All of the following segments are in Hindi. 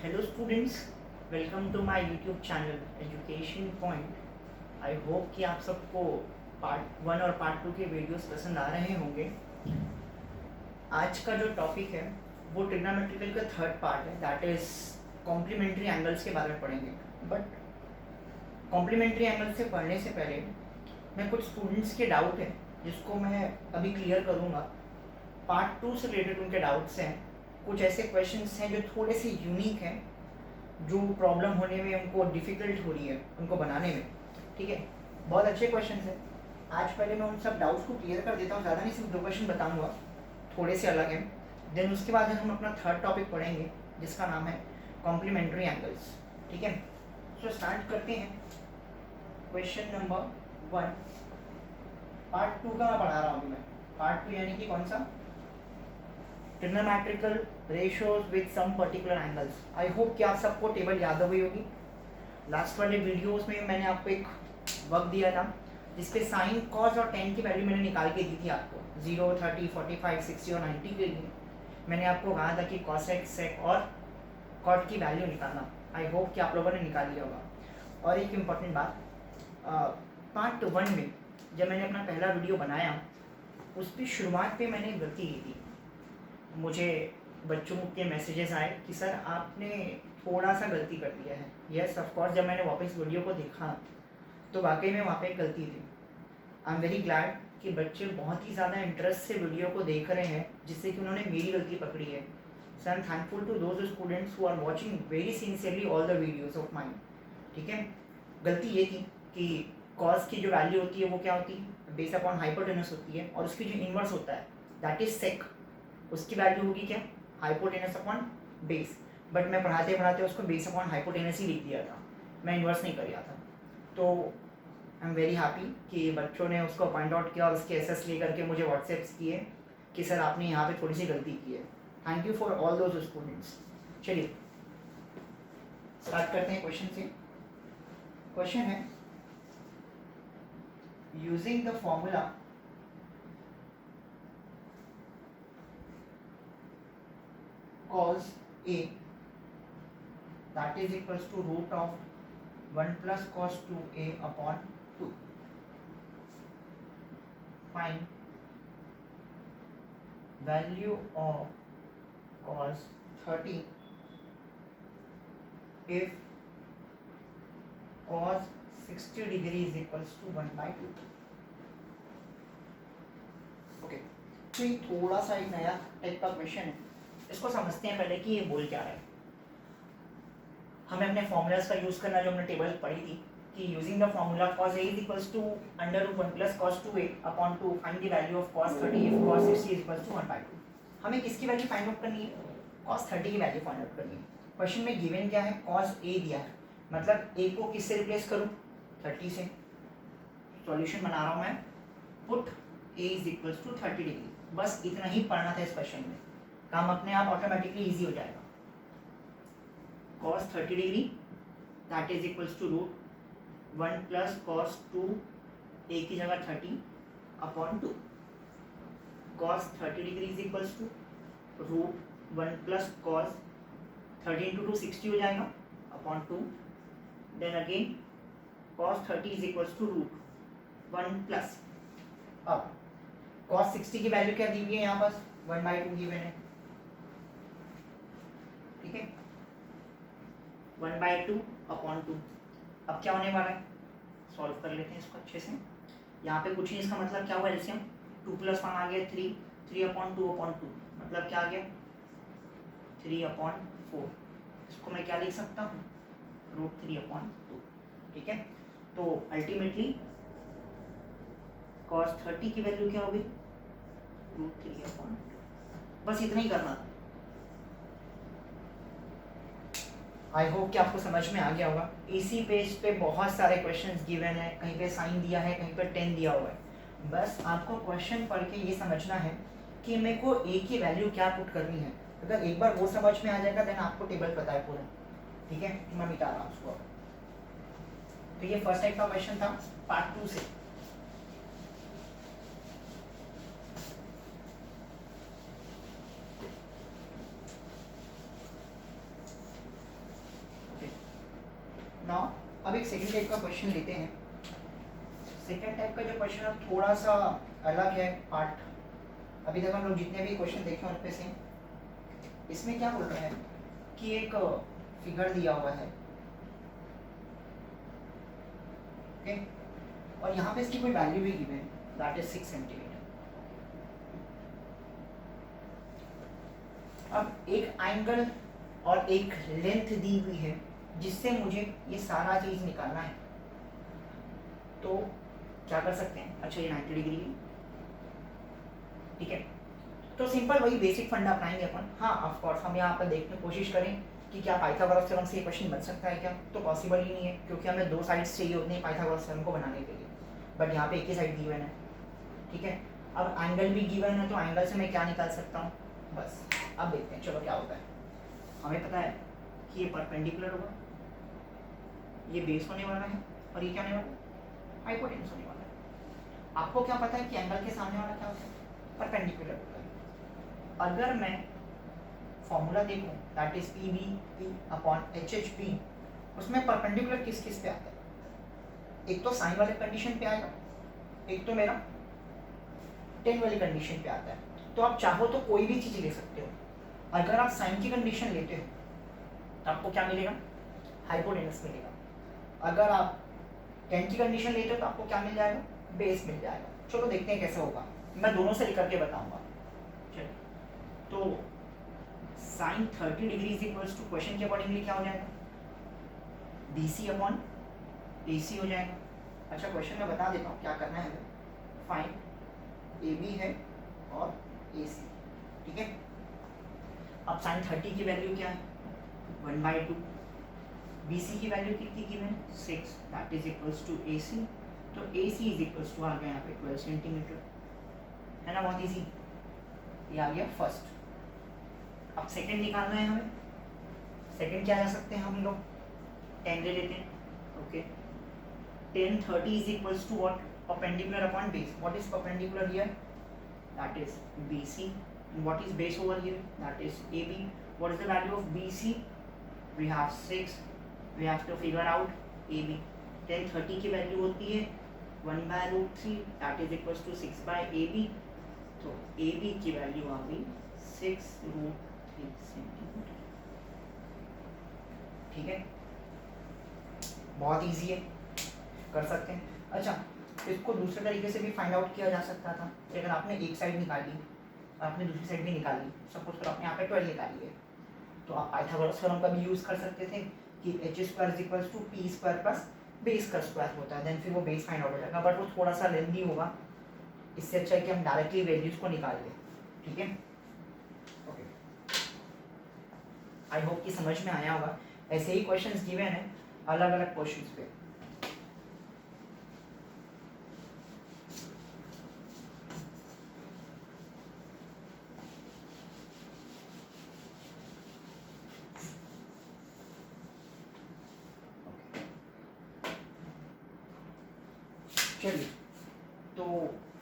Hello students, welcome to my YouTube channel education point. I hope कि आप सबको पार्ट 1 और पार्ट 2 के वीडियोस पसंद आ रहे होंगे। आज का जो टॉपिक है वो ट्रिग्नोमेट्रिकल का थर्ड पार्ट है, दैट इज़ कॉम्प्लीमेंट्री एंगल्स के बारे में पढ़ेंगे। बट कॉम्प्लीमेंट्री एंगल्स से पढ़ने से पहले मैं कुछ स्टूडेंट्स के डाउट हैं जिसको मैं अभी क्लियर करूँगा। पार्ट 2 से रिलेटेड उनके डाउट्स हैं, कुछ ऐसे क्वेश्चंस हैं जो थोड़े से यूनिक हैं, जो प्रॉब्लम होने में उनको डिफ़िकल्ट हो रही है उनको बनाने में। ठीक है, बहुत अच्छे क्वेश्चंस हैं। आज पहले मैं उन सब डाउट्स को क्लियर कर देता हूँ, ज़्यादा नहीं, सिर्फ 2 क्वेश्चन बताऊँगा, थोड़े से अलग हैं। देन उसके बाद हम अपना थर्ड टॉपिक पढ़ेंगे जिसका नाम है कॉम्प्लीमेंट्री एंगल्स। ठीक है, सो स्टार्ट करते हैं। क्वेश्चन नंबर 1, पार्ट 2 का मैं पढ़ा रहा हूँ। मैं पार्ट 2 यानी कि कौन सा, trigonometrical ratios with some particular angles. I hope कि आप सबको टेबल याद हो गई होगी। लास्ट वाले वीडियोस में मैंने आपको एक वर्क दिया था जिसपे साइन, कॉस और टेन की वैल्यू मैंने निकाल के दी थी आपको 0, 30, 45, 60 और 90 के लिए। मैंने आपको कहा था कि कॉसेक, सेक और कॉट की वैल्यू निकालना। आई होप कि आप लोगों ने निकाल लिया होगा। और एक इम्पॉर्टेंट बात, पार्ट 1 में जब मैंने अपना पहला वीडियो बनाया उस पर शुरुआत पे मैंने गलती की थी। मुझे बच्चों के मैसेजेस आए कि सर आपने थोड़ा सा गलती कर दिया है। यस ऑफ कोर्स, जब मैंने वापस वीडियो को देखा तो वाकई में वहाँ पे एक गलती थी। आई एम वेरी ग्लैड कि बच्चे बहुत ही ज़्यादा इंटरेस्ट से वीडियो को देख रहे हैं, जिससे कि उन्होंने मेरी गलती पकड़ी है। So I am thankful to those students who are watching very sincerely all the videos of mine. ठीक है, गलती ये थी कि कॉस की जो वैल्यू होती है वो क्या होती है, बेस अपॉन हाइपोटेनस होती है, और उसकी जो इन्वर्स होता है दैट इज सेक, उसकी वैल्यू होगी क्या, हाइपोटेनस अपॉन बेस। बट मैं पढ़ाते पढ़ाते उसको बेस अपॉन हाइपोटेनस ही लिख दिया था, मैं इन्वर्स नहीं कर दिया था। तो आई एम वेरी हैप्पी कि बच्चों ने उसको पॉइंट आउट किया और उसके एसएस ले करके मुझे व्हाट्सएप्स किए कि सर आपने यहाँ पे थोड़ी सी गलती की है। Thank you for all those students. चलिए स्टार्ट करते हैं क्वेश्चन से। क्वेश्चन है, using the formula cos A that is equals to root of 1 plus cos 2A upon 2. Find value of cos 30 if cos 60 degree is equals to 1 by 2. Okay, तो ये थोड़ा सा एक नया टाइप का क्वेश्चन है, इसको समझते हैं पहले कि ये बोल क्या रहा है। हमें अपने फॉर्मूलाज का यूज़ करना, जो हमने टेबल पढ़ी थी कि using the formula cos A is equals to under root 1 plus cos 2A upon 2, find the value of cos 30 if cos 60 is equals to 1 by 2। हमें किसकी वैल्यू फाइंड आउट करनी है, cos 30 की वैल्यू फाइंड आउट करनी है। क्वेश्चन में गिवन क्या है, cos A दिया है, मतलब A को किससे रिप्लेस करूँ, 30 से। सॉल्यूशन बना रहा हूँ मैं, put A is equals to 30 degree. बस इतना ही पढ़ना था इस क्वेश्चन में, काम अपने आप ऑटोमेटिकली ईजी हो जाएगा। cos 30 degree that is equals to root 1 plus cos 2 A की जगह 30 upon 2। cos 30 degree is equals to root 1 plus cos 30 into 2 60 हो जाएगा upon 2। Then again cos 30 is equals to root 1 plus, अब cos 60 की वैल्यू क्या दी हुई है यहाँ पास, 1 बाई 2 गिवन है। ठीक है, 1 बाई 2 अपॉन 2। अब क्या होने वाला है, सॉल्व कर लेते हैं इसको अच्छे से। यहाँ पे कुछ नहीं, इसका मतलब क्या हुआ, एलसीएम 2 प्लस 1 आ गया 3, 3 अपॉन 2 अपॉन 2, मतलब क्या आ गया 3 अपॉन 4। इसको मैं क्या लिख सकता हूँ, रूट 3 अपॉन 2। ठीक है, तो अल्टीमेटली cos 30 की वैल्यू क्या होगी, रूट 3 अपॉन 2। बस इतना ही करना था। आई होप कि आपको समझ में आ गया होगा। इसी पेज पे बहुत सारे क्वेश्चंस गिवन है, कहीं पे साइन दिया है, कहीं पे 10 दिया हुआ है। बस आपको क्वेश्चन पढ़ के ये समझना है कि मेरे को ए की वैल्यू क्या पुट करनी है। अगर एक बार वो समझ में आ जाएगा देन आपको टेबल पता है पूरा। ठीक है, मैं मिटा रहा हूँ उसको। तो ये फर्स्ट टाइप का क्वेश्चन था पार्ट 2 से। एक सेकंड टाइप का क्वेश्चन लेते हैं। सेकंड टाइप का जो क्वेश्चन अब थोड़ा सा अलग है पार्ट। अभी तक हम लोग जितने भी क्वेश्चन देखे हैं उनपे से इसमें क्या बोल रहे हैं कि एक फिगर दिया हुआ है, ओके, और यहाँ पे इसकी कोई वैल्यू भी गिवन है, दैट इज 6 सेंटीमीटर। अब एक एंगल और एक लेंथ दी हुई है जिससे मुझे ये सारा चीज निकालना है, तो क्या कर सकते हैं? अच्छा, ये 90 डिग्री है, ठीक है, तो सिंपल वही बेसिक फंडा अपनाएंगे अपन। हाँ, ऑफ कोर्स हम यहाँ पर देखने की कोशिश करें कि क्या पाइथागोरस थ्योरम से ये क्वेश्चन बन सकता है क्या, तो पॉसिबल ही नहीं है, क्योंकि हमें दो साइड्स चाहिए होते हैं पाइथागोरस थ्योरम को बनाने के लिए, बट यहाँ पे एक ही साइड गिवन है, ठीक है। अब एंगल भी गिवन है, तो एंगल से मैं क्या निकाल सकता हूँ? बस अब देखते हैं, चलो क्या होता है। हमें पता है कि ये परपेंडिकुलर होगा, ये बेस होने वाला है, और ये क्या होने वाला है? हाइपोटेन्यूस होने वाला है। आपको क्या पता है कि एंगल के सामने वाला क्या होता है? परपेंडिकुलर होता है। अगर मैं फॉर्मूला देखूं, that is P B P upon H H P, उसमें परपेंडिकुलर किस किस पे आता है? एक तो साइन वाले कंडीशन पे आएगा, एक तो मेरा टेन वाली कंडीशन पे आता है। तो आप चाहो तो कोई भी चीज़ ले सकते हो। अगर आप साइन की कंडीशन लेते हो तो आपको क्या मिलेगा? हाइपोटेनस मिलेगा। अगर आप टेन की कंडीशन लेते हो तो आपको क्या मिल जाएगा? बेस मिल जाएगा। चलो देखते हैं कैसे होगा, मैं दोनों से लेकर के बताऊंगा। चलिए, तो sine 30 degree is equals to question के अकॉर्डिंगली क्या हो जाएगा? BC अपॉन AC हो जाएगा। अच्छा, क्वेश्चन में बता देता हूँ क्या करना है हमें। फाइंड AB है और AC, ठीक है। अब साइन 30 की वैल्यू क्या है? 1/2। BC की वैल्यू कितनी की है? 6, that is equals to AC। तो AC इज इक्वल्स टू आ गया यहाँ पे 12 सेंटीमीटर, है ना, बहुत इजी। ये आ गया फर्स्ट। अब सेकंड निकालना है हमें। सेकंड क्या जा सकते हैं हम लोग? 10 ले लेते हैं, okay. 10 30 is equals to what? Perpendicular upon base. What is perpendicular here? That is BC. And what is base over here? That is AB. What is the value of BC? We have 6. We have to figure out AB. 10 30 की वैल्यू होती है 1/√3, that is equals to 6/AB. तो AB की वैल्यू आ गई 6√3 सेंटीमीटर, ठीक है। बहुत इजी है, कर सकते हैं। अच्छा, इसको दूसरे तरीके से भी फाइंड आउट किया जा सकता था कि अगर आपने एक साइड निकाली, आपने दूसरी साइड भी निकाली, सपोज करो आपने यहाँ पे 12 निकाली है, तो आप पाइथागोरस थ्योरम का भी यूज़ कर सकते थे कि h² = p² प्लस बेस का स्क्वायर होता है, देन फिर वो बेस फाइंड आउट हो जाएगा, बट वो थोड़ा सा लेंथी होगा। इससे अच्छा है कि हम डायरेक्टली वैल्यूज़ को निकाल लें, ठीक है। ओके, आई होप कि समझ में आया होगा। ऐसे ही क्वेश्चंस गिवन है अलग अलग क्वेश्चंस पे। चलिए, तो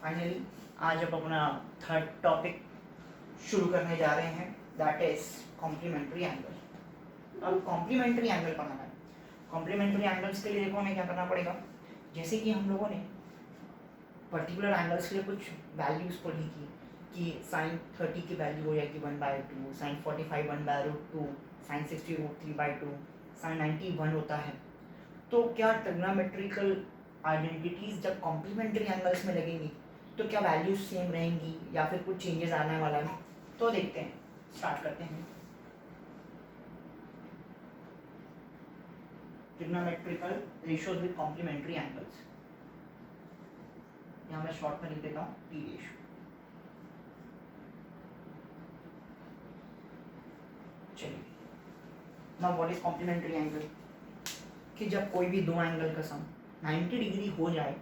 फाइनली आज अब अपना थर्ड टॉपिक शुरू करने जा रहे हैं, दैट इज कॉम्प्लीमेंट्री एंगल। अब कॉम्प्लीमेंट्री एंगल बनाना है। कॉम्प्लीमेंट्री एंगल्स के लिए देखो हमें क्या करना पड़ेगा। जैसे कि हम लोगों ने पर्टिकुलर एंगल्स के लिए कुछ वैल्यूज़ पढ़ी थी कि साइन 30 की वैल्यू हो जाएगी 1/2, साइन 45 1/√2, साइन 60 √3/2, साइन 90 1 होता है। तो क्या ट्रिग्नोमेट्रिकल आइडेंटिटीज जब कॉम्प्लीमेंट्री एंगल्स में लगेंगी तो क्या वैल्यूज सेम रहेंगी या फिर कुछ चेंजेस आने वाला है? तो देखते हैं, स्टार्ट करते हैं। Trigonometrical ratios with complementary angles, यहाँ मैं शॉर्ट में लिख देता हूँ P रेशियो। चलिए, now what is complementary angle? कि जब कोई भी दो एंगल का सम 90 डिग्री हो जाए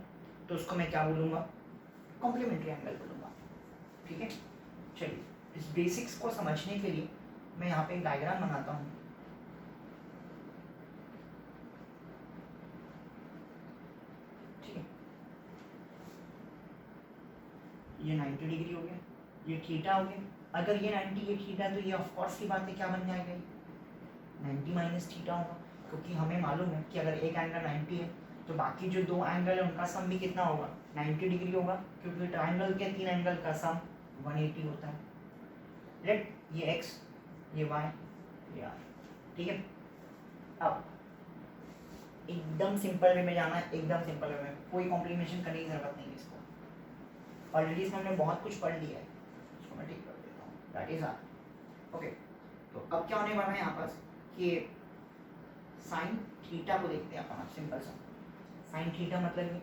तो उसको मैं क्या बोलूँगा? कॉम्प्लीमेंट्री एंगल बोलूँगा, ठीक है। चलिए, इस बेसिक्स को समझने के लिए मैं यहाँ पे एक डायग्राम बनाता हूँ। ठीक है, ये 90 डिग्री हो गया, ये थीटा हो गया। अगर ये 90 ये थीटा, तो ये ऑफ कोर्स की बात है क्या बन जाएगा? 90 माइनस थीटा होगा, क्योंकि हमें मालूम है कि अगर एक एंगल 90 है तो बाकी जो दो एंगल है उनका सम भी कितना होगा, 90 डिग्री होगा, क्योंकि ट्राइंगल के तीन एंगल का सम 180 होता है। लेट ये x, ये y, ये r, ठीक है। अब एकदम सिंपल वे में जाना है, एकदम सिंपल वे में, कोई कॉम्प्लीमेशन करने की जरूरत नहीं है इसको। ऑलरेडी इसमें हमने बहुत कुछ पढ़ लिया है, इसको मैं ठीक कर देता हूँ, दैट इज आर। ओके, तो अब क्या होने वाला है यहाँ पास कि साइन थीटा को देखते हैं अपन। सिंपल सा साइन थीटा मतलब ये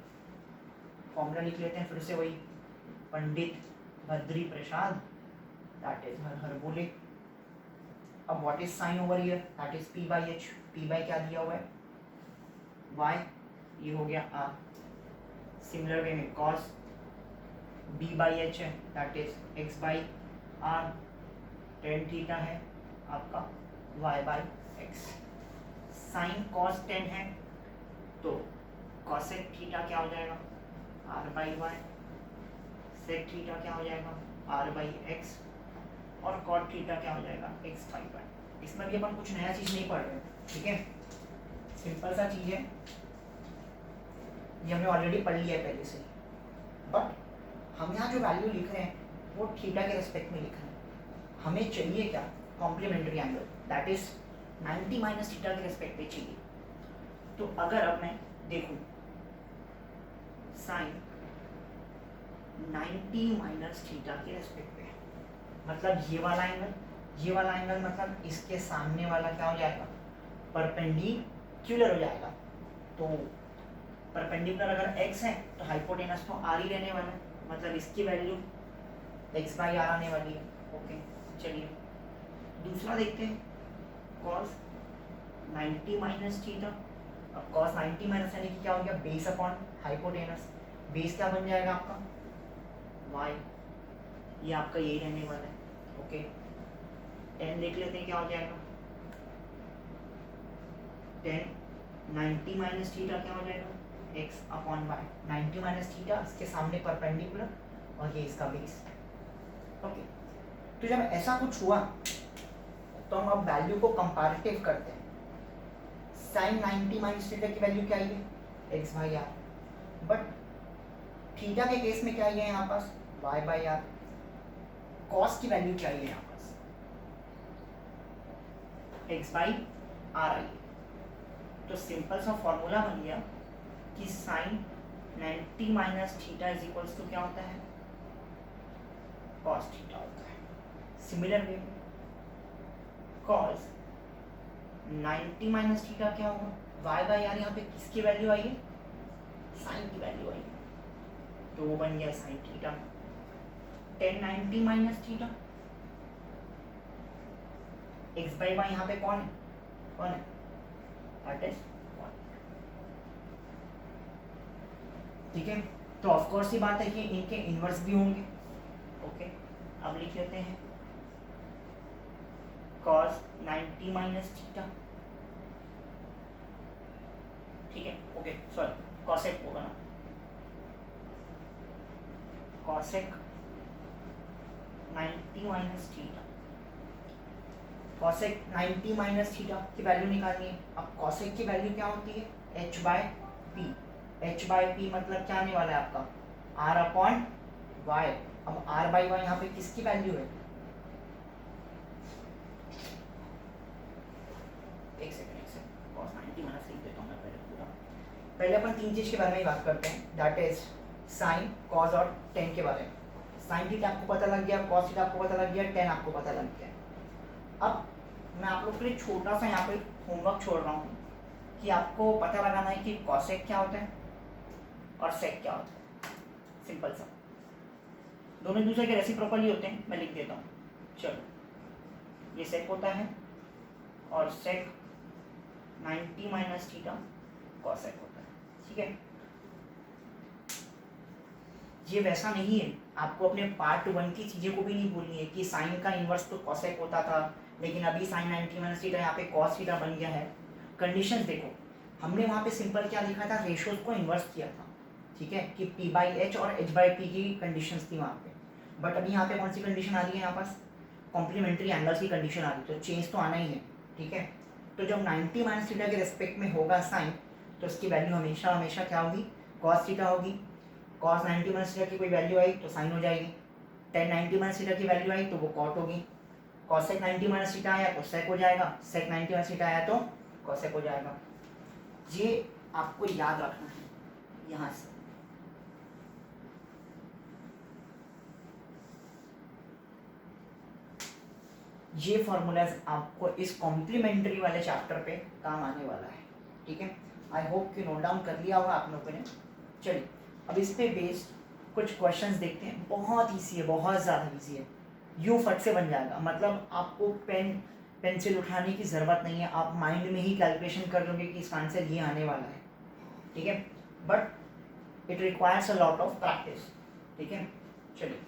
फॉर्मूला लिख लेते हैं फिर से, वही Pandit Badri Prasad, that is hyperbolic. अब what is sine over here, that is p by h, p by क्या दिया हुआ है y, ये हो गया r। सिमिलर वे में cos b बाई h है, that is x by r, tan theta है आपका y by x। Sine cos tan है तो cosec थीटा क्या हो जाएगा r by y, sec theta क्या हो जाएगा r बाई x, और cot थीटा क्या हो जाएगा x बाई y। इसमें भी अपन कुछ नया चीज़ नहीं पढ़ रहे, ठीक है, सिंपल सा चीज़ है, ये हमने ऑलरेडी पढ़ लिया है पहले से। बट हम यहाँ जो वैल्यू लिख रहे हैं वो थीटा के रिस्पेक्ट में लिख रहे हैं। हमें चाहिए क्या, complementary angle, that is 90 minus theta के रिस्पेक्ट पे चाहिए। तो अगर अब मैं देखूं साइन 90 माइनस थीटा के रिस्पेक्ट पे, मतलब ये वाला एंगल, ये वाला एंगल मतलब इसके सामने वाला क्या हो जाएगा, परपेंडिकुलर हो जाएगा। तो परपेंडिकुलर अगर x है तो हाइपोटेनस तो r ही रहने वाला है, मतलब इसकी वैल्यू x बाई r आने वाली है। ओके, चलिए दूसरा देखते हैं, cos 90 माइनस थीटा। अब cos 90 माइनस यानी कि क्या हो गया, बेस अपॉन हाइपोटेनस, बेस क्या बन जाएगा आपका y, ये आपका यही रहने वाला है। ओके, tan देख लेते हैं क्या हो जाएगा, tan 90 माइनस थीटा क्या हो जाएगा x upon y, 90 minus theta इसके सामने परपेंडिकुलर और ये इसका बेस। ओके, तो जब ऐसा कुछ हुआ तो हम अब वैल्यू को कंपैरेटिव करते हैं। साइन 90 माइनस थीटा की वैल्यू क्या आई है, x by R, but theta के केस में क्या आई है यहाँ पास y बाई आर। कॉस की वैल्यू क्या आई है यहाँ पास, x बाई आर आई है। तो सिंपल सा फॉर्मूला बन गया कि sine 90 minus theta is equals to क्या होता है, कॉस थीटा होता है। Similar way cos 90 minus theta क्या होगा, y बाई आर, यहाँ पे किसकी वैल्यू आई है, साइन की वैल्यू आई है, तो वो बन गया sine theta. tan 90 minus theta, x by Y यहाँ पे कौन है, कौन है, दैट इज 1, ठीक है। तो ऑफ कोर्स ये बात है कि इनके इनवर्स भी होंगे। ओके, अब लिख लेते हैं cos 90 माइनस थीटा, ठीक है। ओके, सॉरी cosec होगा ना, cosec 90 minus theta, cosec 90 minus theta की वैल्यू निकालनी है। अब cosec की वैल्यू क्या होती है, h by P, h by P मतलब क्या आने वाला है आपका r अपॉन y। अब r बाई वाई यहाँ पे किसकी वैल्यू है, एक सेकंड cos 90 माइनस लिख देता हूँ मैं पहले पूरा। पहले अपन तीन चीज के बारे में बात करते हैं, दैट इज साइन, कॉस और टेन के बारे में। साइन थीटा आपको पता लग गया, कॉस थीटा आपको पता लग गया, टेन आपको पता लग गया। अब मैं आप लोग के लिए छोटा सा यहाँ पे होमवर्क छोड़ रहा हूँ कि आपको पता लगाना है कि कॉसेक क्या होता है और सेक क्या होता है। सिंपल सा, दोनों दूसरे के रेसिप्रोकल ही होते हैं, मैं लिख देता हूँ। चलो, ये सेक होता है और सेक 90 माइनस थीटा कॉसेक होता है, ठीक है। ये वैसा नहीं है, आपको अपने पार्ट 1 की चीज़ें को भी नहीं भूलनी है कि साइन का इन्वर्स तो कॉसेक होता था, लेकिन अभी साइन 90 माइनस थीटा यहाँ पे कॉस थीटा बन गया है। कंडीशंस देखो, हमने वहाँ पे सिंपल क्या लिखा था, रेशोज को इन्वर्स किया था, ठीक है, कि p बाई एच और h बाई पी की कंडीशंस थी वहाँ पे। बट अभी यहाँ पे कौन सी कंडीशन आ रही है, यहाँ पास कॉम्प्लीमेंट्री एंगल्स की कंडीशन आ रही है, तो चेंज तो आना ही है, ठीक है। तो जब 90 माइनस थीटा के रेस्पेक्ट में होगा साइन, तो उसकी वैल्यू हमेशा हमेशा क्या होगी, कॉस थीटा होगी। कॉस 90 माइनस थीटा की कोई वैल्यू आई तो साइन हो जाएगी, टेन 90 माइनस थीटा की वैल्यू आई तो वो कॉट होगी। कॉसेक 90 माइनस थीटा आया तो सेक हो जाएगा, सेक 90 माइनस थीटा आया तो कॉसेक हो जाएगा। ये आपको याद रखना है यहाँ से। ये फॉर्मूलाज आपको इस कॉम्प्लीमेंट्री वाले चैप्टर पे काम आने वाला है, ठीक है। आई होप कि नोट डाउन कर लिया होगा आप लोगों ने। चलिए अब इस पे बेस्ड कुछ क्वेश्चंस देखते हैं। बहुत ईजी है, बहुत ज़्यादा ईजी है, यूँ फट से बन जाएगा। मतलब आपको पेंसिल उठाने की ज़रूरत नहीं है, आप माइंड में ही कैलकुलेशन कर लोगे कि इसका आंसर ये आने वाला है, ठीक है। But it requires a lot of practice, ठीक है। चलिए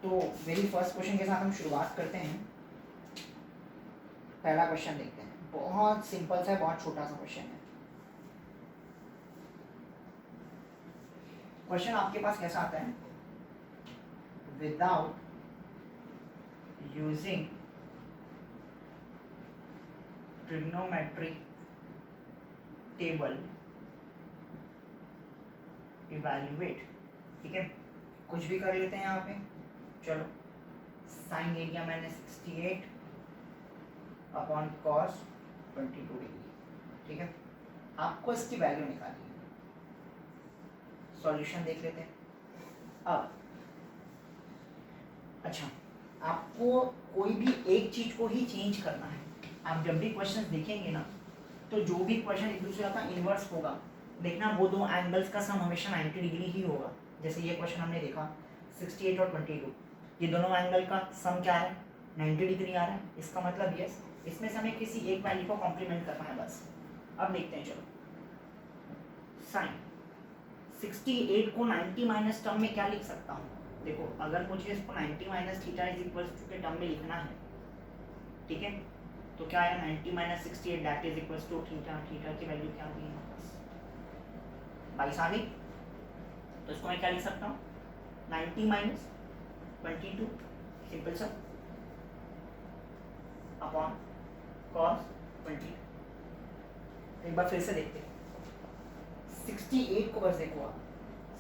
तो मेरी फर्स्ट क्वेश्चन के साथ हम शुरुआत करते हैं। पहला क्वेश्चन देखते हैं, बहुत सिंपल सा है, बहुत छोटा सा क्वेश्चन है। क्वेश्चन आपके पास कैसा आता है, without using trigonometric table evaluate, ठीक है। कुछ भी कर लेते हैं यहाँ पे। चलो साइन एरिया मैंने 68 अपॉन कॉस 22 डिग्री, ठीक है। आपको इसकी वैल्यू निकालनी है। सॉल्यूशन देख लेते हैं। अब अच्छा, आपको कोई भी एक चीज को ही चेंज करना है। आप जब भी क्वेश्चन देखेंगे ना, तो जो भी क्वेश्चन एक दूसरे का इन्वर्स होगा, देखना वो दो एंगल्स का सम हमेशा 90 डिग्री ही होगा। जैसे ये क्वेश्चन हमने देखा 68 और 22, ये दोनों एंगल का सम क्या है, 90 डिग्री आ रहा है। इसका मतलब यस, इसमें से हमें किसी एक वैल्यू को कॉम्प्लीमेंट करना है बस। अब देखते हैं, चलो साइन 68 को 90 माइनस टर्म में क्या लिख सकता हूँ। देखो अगर मुझे इसको 90 minus theta is equal to के टर्म में लिखना है, ठीक है, तो क्या है 90 minus 68 that is equal to theta. Theta की वैल्यू क्या होगी यहाँ पास 22 आ गई। तो इसको मैं क्या लिख सकता हूँ, 90 माइनस 22 सिंपल सा अपॉन कॉस 22। एक बार फिर से देखते हैं, 68 को बस देखो आप,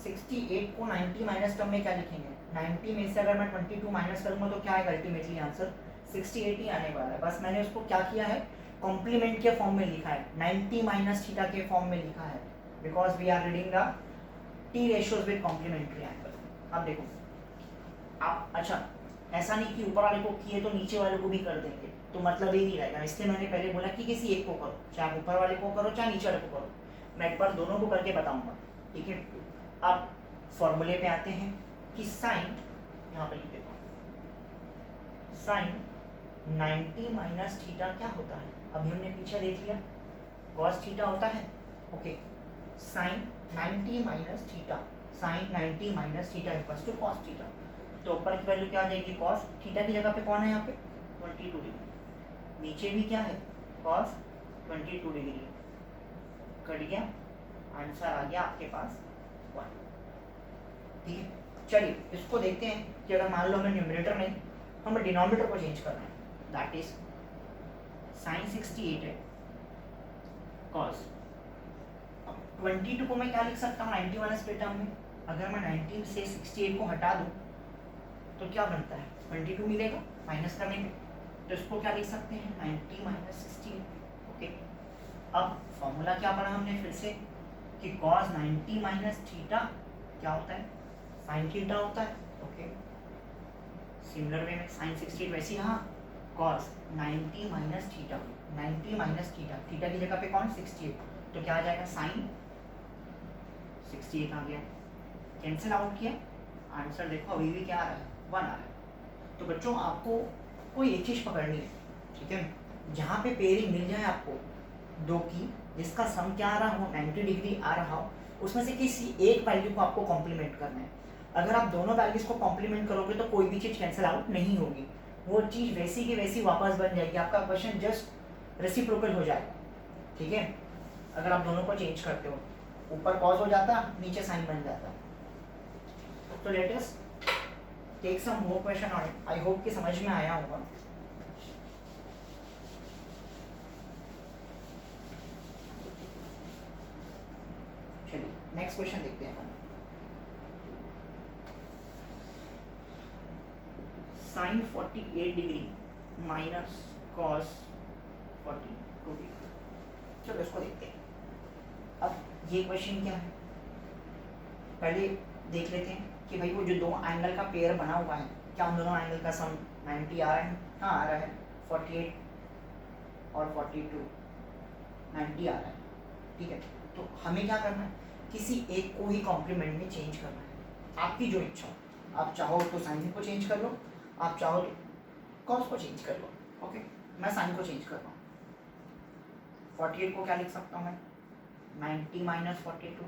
68 को 90 माइनस टर्म में क्या लिखेंगे, 90 में से अगर मैं 22 माइनस करूंगा तो क्या आएगा, अल्टीमेटली आंसर 68 ही आने वाला है। बस मैंने उसको क्या किया है, कॉम्प्लीमेंट के फॉर्म में लिखा है, 90 माइनस थीटा के फॉर्म में लिखा है, because we are reading the T ratios with complementary angle. अब देखो आप, अच्छा ऐसा नहीं कि ऊपर वाले को किए तो नीचे वाले को भी कर देंगे, तो मतलब ही नहीं रहेगा। इसलिए मैंने पहले बोला कि किसी एक को करो, चाहे आप ऊपर वाले को करो चाहे नीचे वाले को करो। मैं एक बार दोनों को करके बताऊंगा, ठीक है। अब फॉर्मूले पे आते हैं कि साइन, यहाँ पे लिख देता हूँ, साइन 90 माइनस थीटा क्या होता है। अभी हमने पीछे देख लिया कॉस थीटा होता है, okay. Sine 90 minus theta, sine 90 minus theta equals to cos theta. तो ऊपर की वैल्यू क्या आ जाएगी, कॉस थीटा की जगह पे कौन है यहाँ पे 22 डिग्री, नीचे भी क्या है कॉस 22 डिग्री, कट गया, आंसर आ गया आपके पास 1, ठीक है। चलिए इसको देखते हैं कि अगर मान लो हमें न्यूमरेटर नहीं, हमें डिनोमिनेटर को चेंज करना है, दैट इज साइन 68 है कॉस 22 को मैं क्या लिख सकता हूँ 90 माइनस के टर्म में। अगर मैं 90 से 68 को हटा दूँ तो क्या बनता है 22 मिलेगा माइनस करने में, तो इसको क्या लिख सकते हैं 90 माइनस 68, ओके। अब फॉर्मूला क्या पढ़ा हमने फिर से कि कॉस 90 माइनस थीटा क्या होता है, साइन थीटा होता है, ओके। सिमिलर वे में साइन 68 वैसे यहाँ cos 90 minus theta, 90 minus theta, theta की जगह पे कौन 68, तो क्या आ जाएगा साइन 68 आ गया, कैंसिल आउट किया, आंसर देखो अभी भी क्या आ रहा है 1 आ रहा है। तो बच्चों आपको कोई एक चीज़ पकड़नी है, ठीक है, जहाँ पे पेयरिंग मिल जाए आपको दो की, जिसका सम क्या आ रहा हो 90 डिग्री आ रहा हो, उसमें से किसी एक वैल्यू को आपको कॉम्प्लीमेंट करना है। अगर आप दोनों वैल्यूज को कॉम्प्लीमेंट करोगे तो कोई भी चीज़ कैंसिल आउट नहीं होगी, वो चीज़ वैसी की वैसी वापस बन जाएगी, आपका क्वेश्चन जस्ट रेसिप्रोकल हो जाएगा, ठीक है। अगर आप दोनों को चेंज करते हो, ऊपर कॉस हो जाता, नीचे साइन बन जाता। तो let us take some more question on it. I hope कि समझ में आया होगा। चलिए नेक्स्ट क्वेश्चन देखते हैं। Sine 48 degree minus cos 42 degree. चलो इसको देखते हैं। अब ये क्वेश्चन क्या है, पहले देख लेते हैं कि भाई वो जो दो एंगल का पेयर बना हुआ है, क्या उन दोनों एंगल का सम 90 आ रहा है? हाँ आ रहा है। 48 और 42 90 आ रहा है। ठीक है, तो हमें क्या करना है, किसी एक को ही कॉम्प्लीमेंट में चेंज करना है, आपकी जो इच्छा हो। आप चाहो तो साइन को चेंज कर लो, आप चाहो तो कॉस को चेंज कर लो। ओके, मैं साइन को चेंज कर रहा हूँ। 48 को क्या लिख सकता हूँ मैं? 90 माइनस 42।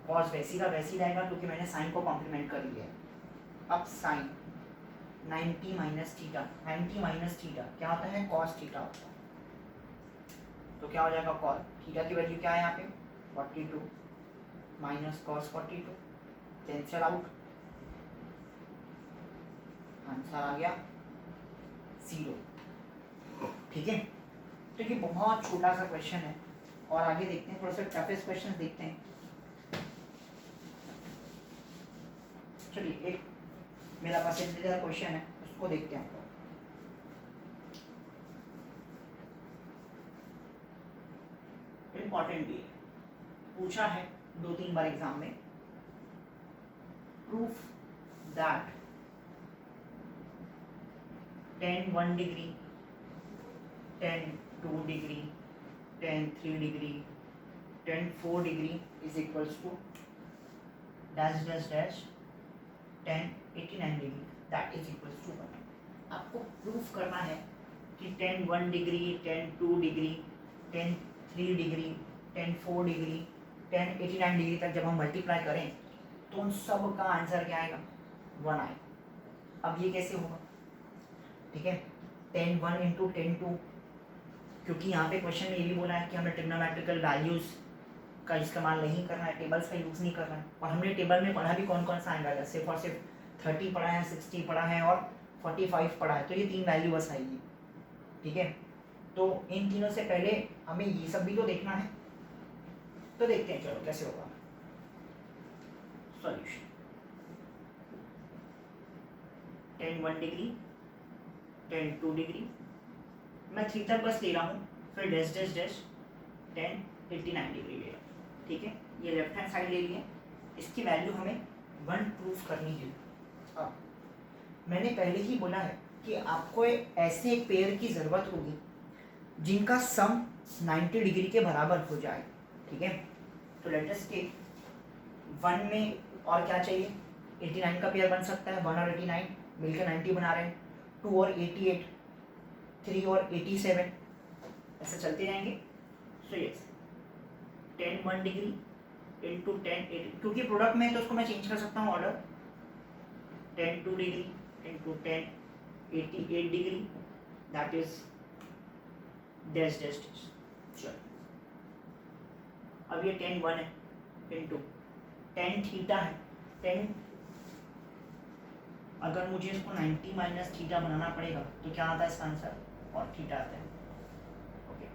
कॉस वैसी का वैसी रहेगा क्योंकि मैंने साइन को कॉम्प्लीमेंट कर लिया है। अब sine 90 minus theta, 90 minus theta क्या होता है? कॉस थीटा होता है। तो क्या हो जाएगा? कॉस थीटा की वैल्यू क्या है यहाँ पे? 42 minus cos 42, cancel out, answer आ गया 0। ठीक है, तो ये बहुत छोटा सा क्वेश्चन है और आगे देखते हैं, थोड़ा सा टफेस्ट क्वेश्चन देखते हैं। चलिए एक मेरा पसंदीदा क्वेश्चन है, उसको देखते हैं। इंपॉर्टेंट भी पूछा है 2-3 बार एग्जाम में। Proof that tan 1 degree, tan 2 degree, tan 3 degree, tan 4 degree is equals to dash dash dash tan 89 degree, that is equals to 1। आपको प्रूफ करना है कि tan 1 degree, tan 2 degree, tan 3 degree, tan 4 degree, tan 89 degree तक जब हम मल्टीप्लाई करें तो उन सब का आंसर क्या आएगा? 1 आएगा। अब ये कैसे होगा? ठीक है, tan 1 इंटू tan 2, क्योंकि यहाँ पे क्वेश्चन में ये भी बोला है कि हमें ट्रिग्नोमेट्रिकल वैल्यूज़ का इस्तेमाल नहीं करना है, टेबल्स का यूज़ नहीं करना है। और हमने टेबल में पढ़ा भी कौन कौन सा एंगल है, सिर्फ और सिर्फ 30 पढ़ा है, 60 पढ़ा है और 45 पढ़ा है। तो ये 3 वैल्यू बस आएगी। ठीक है, तो इन तीनों से पहले हमें ये सब भी तो देखना है। तो देखते हैं चलो कैसे होगा solution. tan 1 degree, tan 2 degree, मैं 3 तक बस ले रहा हूँ, फिर dash dash dash tan 89 degree ले रहा हूँ। ठीक है, ये लेफ्ट हैंड साइड ले लिए, इसकी वैल्यू हमें 1 प्रूफ करनी है। अब मैंने पहले ही बोला है कि आपको ऐसे एक पेयर की ज़रूरत होगी जिनका सम 90 डिग्री के बराबर हो जाए। ठीक है, तो लेट अस टेक 1 में और क्या चाहिए? 89 का पेयर बन सकता है, 1 और 89 मिलकर 90 बना रहे हैं, 2 और 88, 3 और 87, ऐसे चलते जाएंगे। So yes, tan 1 degree into tan 80, क्योंकि प्रोडक्ट में है तो उसको मैं चेंज कर सकता हूँ order. tan 2 degree into tan 88 degree, that is dash dash dash. चलो अब ये tan 1 है इंटू tan थीटा है। tan अगर मुझे इसको 90 माइनस थीटा बनाना पड़ेगा तो क्या आता है इसका आंसर? और थीटा आता है। ओके,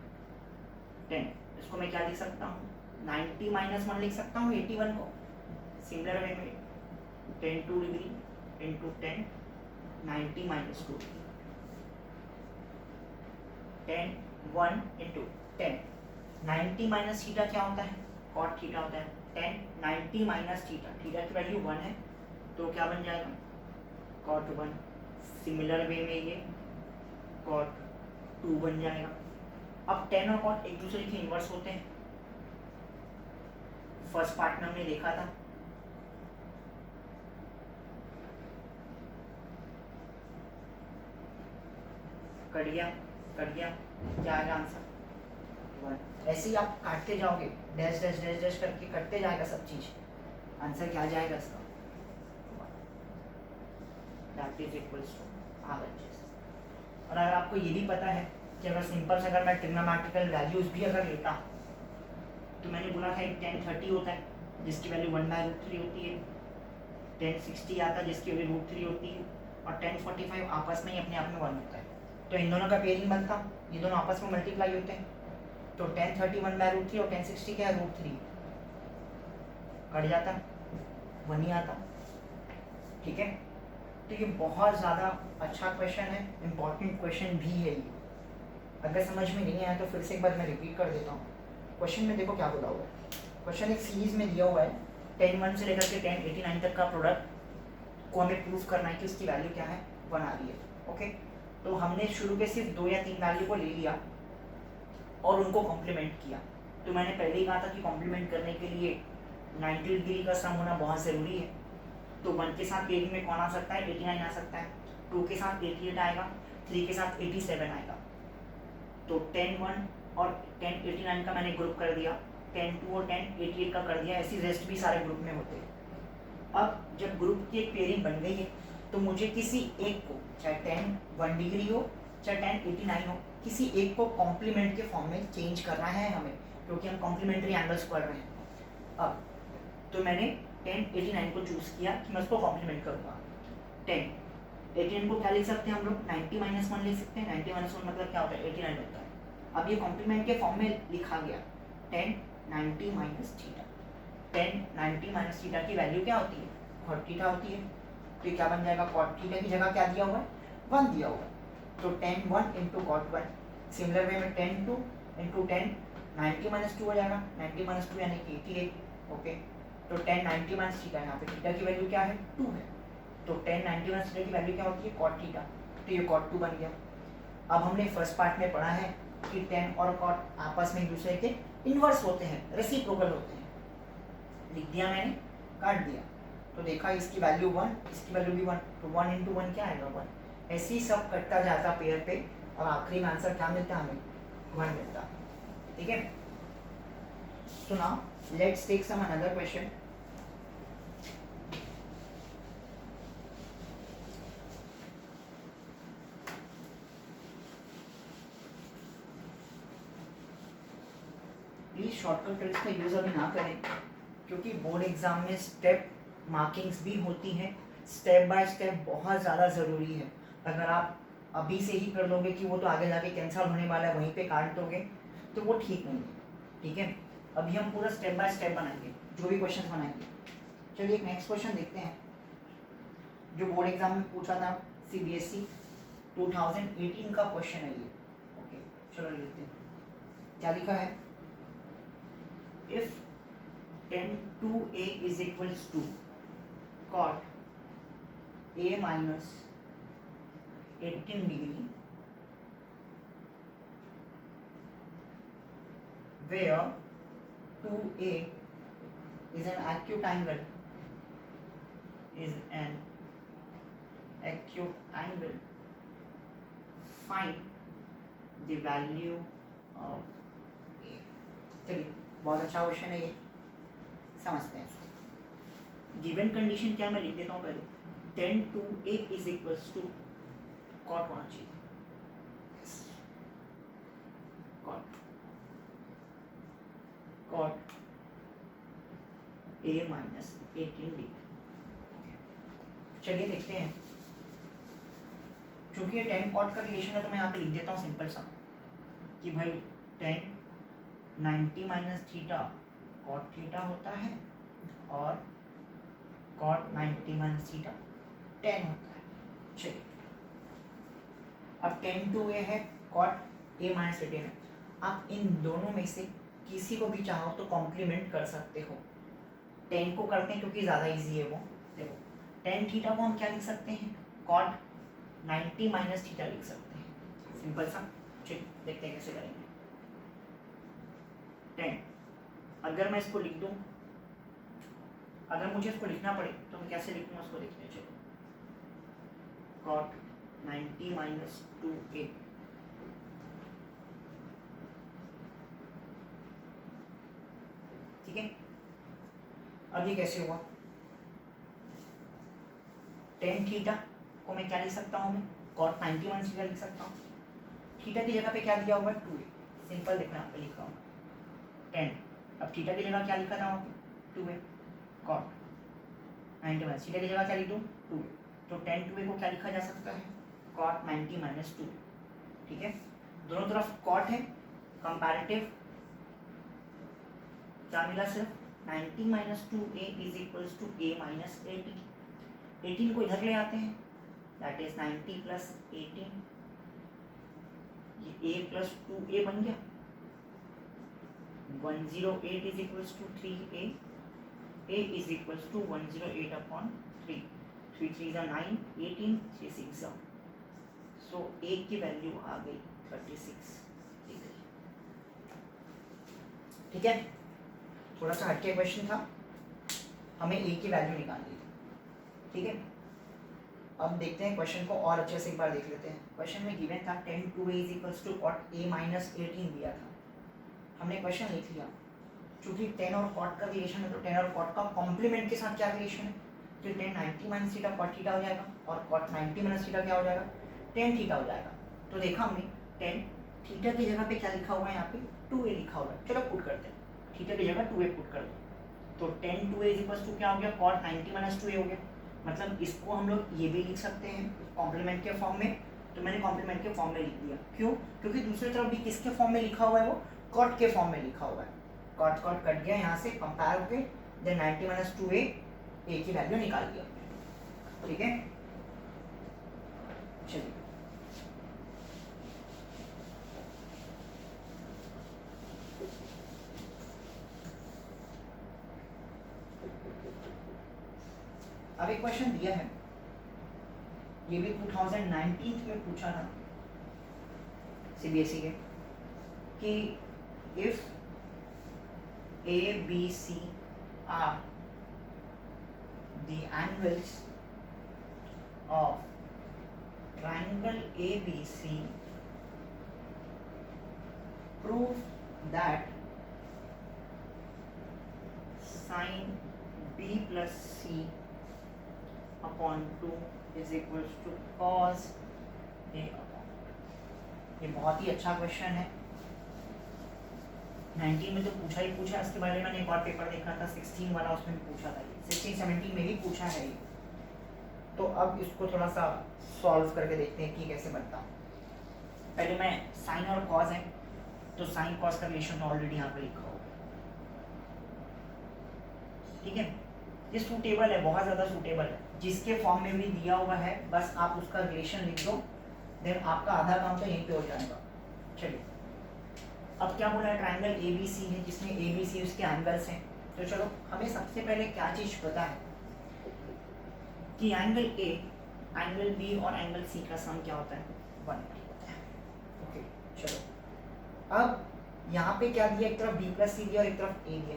10, इसको मैं क्या लिख सकता हूँ? 90 माइनस 1 लिख सकता हूँ 81 को, सिमिलर वे में tan 2 degree into tan 90 minus 2 degree, tan 1 into tan 90 minus theta क्या होता है? cot थीटा होता है। tan 90 माइनस थीटा, थीटा की वैल्यू 1 है तो क्या बन जाएगा? cot 1। सिमिलर वे में ये cot 2 बन जाएगा। अब tan और cot एक दूसरे के इन्वर्स होते हैं, फर्स्ट पार्ट में हमने देखा था। कट गया, क्या आएगा आंसर? 1। ऐसे ही आप काटते जाओगे, डैश डैश डैश डैश करके कटते जाएगा सब चीज, आंसर क्या जाएगा इसका? That is equals to RHS। और अगर आपको ये भी पता है कि अगर सिंपल से अगर मैं ट्रिग्नोमेट्रिकल वैल्यूज भी अगर लेता, तो मैंने बोला था एक 1030 होता है जिसकी वैल्यू 1/√3 होती है, 1060 आता है जिसकी वैल्यू √3 होती है, और 1045 आपस में ही अपने आप में 1 होता है। तो इन दोनों का पेयरिंग बनता, ये दोनों आपस में मल्टीप्लाई होते हैं, तो 1030 1/√3 और 1060 क्या है √3, कट जाता, 1 ही आता। ठीक है, तो ये बहुत ज़्यादा अच्छा क्वेश्चन है, इम्पॉर्टेंट क्वेश्चन भी है ये। अगर समझ में नहीं आया तो फिर से एक बार मैं रिपीट कर देता हूँ। क्वेश्चन में देखो क्या बोला हुआ है, क्वेश्चन एक सीरीज में दिया हुआ है, 10(1) से लेकर के 1089 तक का प्रोडक्ट को हमें प्रूफ करना है कि उसकी वैल्यू क्या है, 1 आ रही है। ओके, तो हमने शुरू के सिर्फ 2 या 3 वैल्यू को ले लिया और उनको कॉम्प्लीमेंट किया। तो मैंने पहले ही कहा था कि कॉम्प्लीमेंट करने के लिए 90 डिग्री का सम होना बहुत ज़रूरी है। तो 1 के साथ पेयरिंग में कौन आ सकता है, 89 आ सकता है, 2 के साथ 88 आएगा, 3 के साथ 87 आएगा। तो 10(1) और 1089 का मैंने ग्रुप कर दिया, 10(2) और 1088 का कर दिया, ऐसी रेस्ट भी सारे ग्रुप में होते हैं। अब जब ग्रुप की एक पेयरिंग बन गई है तो मुझे किसी एक को, चाहे 10(1) डिग्री हो चाहे 1089 हो, किसी एक को कॉम्प्लीमेंट के फॉर्म में चेंज करना है हमें, क्योंकि हम कॉम्प्लीमेंट्री एंगल्स पढ़ रहे हैं। अब तो मैंने 1089 को चूज़ किया कि मैं उसको कॉम्प्लीमेंट करूँगा। 1089 को क्या लिख सकते हैं हम लोग, 90 - 1 लिख सकते हैं। 90 - 1 मतलब क्या होता है, 89 होता है। अब ये कॉम्प्लीमेंट के फॉर्म में लिखा गया 10 90 - थीटा। 10 90 - थीटा की वैल्यू क्या होती है, cot थीटा होती है। तो ये क्या बन जाएगा, cot थीटा की जगह क्या दिया हुआ है, 1 दिया हुआ है। तो 10(1) × cot 1। सिमिलर वे में 10(2) × 10 90 - 2 हो जाएगा, 90 - 2 यानी कि 88। ओके, तो 10 90 - थीटा, यहाँ पे थीटा की वैल्यू क्या है, 2 है। तो 10 90 - थीटा की वैल्यू क्या होती है, cot थीटा। तो ये cot 2 बन गया। अब हमने फर्स्ट पार्ट में पढ़ा है कि 10 और cot आपस में एक दूसरे के इन्वर्स होते हैं, रेसिप्रोकल होते हैं। लिख दिया मैंने, काट दिया, तो देखा इसकी वैल्यू 1, इसकी वैल्यू भी 1, तो 1 × 1 क्या आएगा, 1। ऐसे ही सब कटता जाता पेयर पे, और आखिरी में आंसर क्या मिलता है हमें, 1 मिलता। ठीक है, so now let's take some another question. Please shortcut tricks का यूज़ अभी ना करें, क्योंकि बोर्ड एग्जाम में स्टेप मार्किंग्स भी होती हैं। स्टेप बाय स्टेप बहुत ज़्यादा ज़रूरी है। अगर आप अभी से ही कर लोगे कि वो तो आगे जाके कैंसिल होने वाला है, वहीं पे काट दोगे, तो वो ठीक नहीं है। ठीक है, अभी हम पूरा स्टेप बाय स्टेप बनाएंगे, जो भी क्वेश्चन बनाएंगे। चलिए एक नेक्स्ट क्वेश्चन देखते हैं, जो बोर्ड एग्जाम में पूछा था, CBSE 2018 का क्वेश्चन है ये। ओके, चलो लिखते हैं, क्या लिखा है, if 10(2a) is equals to cot a minus 18 degree, where 2a is an acute angle, find the value of a। चलिए, बहुत अच्छा क्वेश्चन है ये, समझते हैं इसको। गिवन कंडीशन क्या, मैं लिख देता हूँ पहले, 10(2a) is equals to cot होना चाहिए, cot a minus 18 डिग्री। चलिए देखते हैं, चूंकि ये 10 cot का रिलेशन है तो मैं यहाँ पे लिख देता हूँ सिंपल सा कि भाई 10 90 - थीटा cot थीटा होता है, और cot 90 - थीटा 10 होता है। चलिए, अब 10(2a) है, cot a minus 18 है। आप इन दोनों में से किसी को भी चाहो तो कॉम्प्लीमेंट कर सकते हो। 10 को करते हैं क्योंकि ज़्यादा इजी है वो। देखो 10 थीटा को हम क्या लिख सकते हैं, cot 90 - थीटा लिख सकते हैं, सिंपल सा। चलिए देखते हैं कैसे करेंगे। 10, अगर मैं इसको लिख दूं, अगर मुझे इसको लिखना पड़े तो मैं कैसे लिखूंगा, उसको देखते हैं। चलो, cot 90 - 2a, ठीक है। अब ये कैसे हुआ, 10 थीटा को मैं क्या लिख सकता हूँ, मैं cot 90 - थीटा लिख सकता हूँ। थीटा की जगह पे क्या दिया हुआ है 2a, सिंपल लिखना यहाँ पे लिखा हूँ 10। अब थीटा की जगह क्या लिखा था वहाँ पे 2a कॉट 90 माइनस थीटा की जगह क्या लिख दूँ 2a, तो 10 2a को क्या लिखा जा सकता है कॉट 90 माइनस 2। ठीक है, दोनों तरफ कॉट है, कंपैरेटिव क्या मिला सिर्फ 90 minus 2a is equals to a minus 18। 18 को इधर ले आते हैं, दैट इज 90 प्लस 18, ये a प्लस 2a बन गया 108 is equals to 3a, a is equals to 108 upon 3, 3 3 जा 9, 18 6 6 जा, सो a की वैल्यू आ गई 36 डिग्री। ठीक है, थोड़ा सा हटके क्वेश्चन था, हमें a की वैल्यू निकालनी थी। ठीक है, अब देखते हैं क्वेश्चन को और अच्छे से एक बार देख लेते हैं। क्वेश्चन में गिवन था 10 2a is equals to cot a minus 18 दिया था, हमने क्वेश्चन लिख लिया। चूंकि 10 और कॉट का रिलेशन है तो 10 और कॉट का कॉम्प्लीमेंट के साथ क्या रिलेशन है, तो 10 90 माइनस थीटा कॉट थीटा हो जाएगा और कॉट 90 माइनस थीटा क्या हो जाएगा 10 थीटा हो जाएगा। तो देखा हमने 10 थीटा की जगह पे क्या लिखा हुआ है यहाँ पे 2a लिखा हुआ है, चलो पुट करते हैं, थीटा की जगह 2a पुट कर दो, तो 10 2a इज इक्वल्स टू क्या हो गया कॉट 90 माइनस 2a हो गया। मतलब इसको हम लोग ये भी लिख सकते हैं कॉम्प्लीमेंट के फॉर्म में, तो मैंने कॉम्प्लीमेंट के फॉर्म में लिख दिया। क्यों, क्योंकि दूसरी तरफ भी किसके फॉर्म में लिखा हुआ है वो कॉट के फॉर्म में लिखा हुआ है, कॉट कॉट कट गया यहाँ से कंपेयर होके, देन 90 माइनस 2a a की वैल्यू निकाल दिया। ठीक है, चलिए अब एक क्वेश्चन दिया है, ये भी 2019 में पूछा था सीबीएसई के, कि if a b c are the angles of triangle ABC, prove that sin b plus c upon 2 is equals to cos a upon 2। ये बहुत ही अच्छा क्वेश्चन है, 19 में तो पूछा ही पूछा, इसके बारे में मैंने एक और पेपर देखा था 16 वाला, उसमें भी पूछा था, 16 17 में भी पूछा है ये। तो अब इसको थोड़ा सा सॉल्व करके देखते हैं कि कैसे बनता। पहले मैं साइन और कॉस है, तो साइन कॉस का रिलेशन ऑलरेडी यहाँ पे लिखा होगा। ठीक है, ये सूटेबल है, बहुत ज़्यादा सूटेबल है, जिसके फॉर्म में भी दिया हुआ है बस आप उसका रिलेशन लिख दो, देन आपका आधा काम तो यहीं पे हो जाएगा। चलिए, अब क्या बोला है, ट्राइंगल ए बी सी है जिसमें ए बी सी उसके एंगल्स हैं। तो चलो हमें सबसे पहले क्या चीज़ पता है कि एंगल ए, एंगल बी और एंगल सी का सम क्या होता है 180 होता है। ओके, चलो अब यहाँ पे क्या दिया, एक तरफ बी प्लस सी दिया और एक तरफ ए दिया,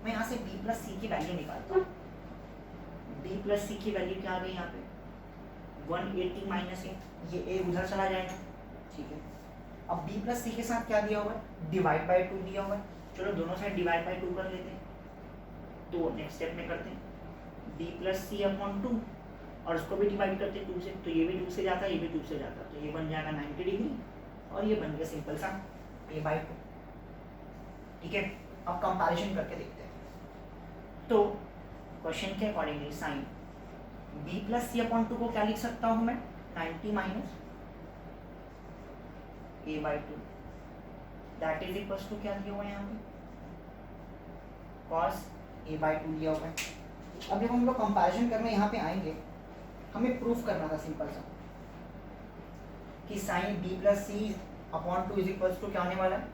मैं यहाँ से बी प्लस सी की वैल्यू निकालता हूँ। बी प्लस सी की वैल्यू क्या आ गई यहाँ पे 180 माइनस ये ए उधर चला जाएगा। ठीक है, अब b प्लस सी के साथ क्या दिया हुआ है डिवाइड बाय 2 दिया हुआ है, चलो दोनों साइड डिवाइड बाय 2 कर लेते हैं। तो नेक्स्ट स्टेप में करते हैं b प्लस सी अपॉन 2 और उसको भी डिवाइड करते हैं 2 से, तो ये भी 2 से जाता है, ये भी 2 से जाता है, तो ये बन जाएगा 90 डिग्री और ये बन गया सिंपल सा a बाई 2। ठीक है, अब कंपैरिजन करके देखते हैं। तो क्वेश्चन के accordingly sine b plus C upon 2 को क्या लिख सकता हूँ मैं 90 minus a by 2, that is equals to क्या दिया हुआ है यहाँ पे cos a बाई 2 दिया हुआ है। अब जब हम लोग कंपैरिजन करने यहाँ पे आएंगे, हमें प्रूफ करना था सिंपल सा कि sine b plus C upon 2 is equals to क्या आने वाला है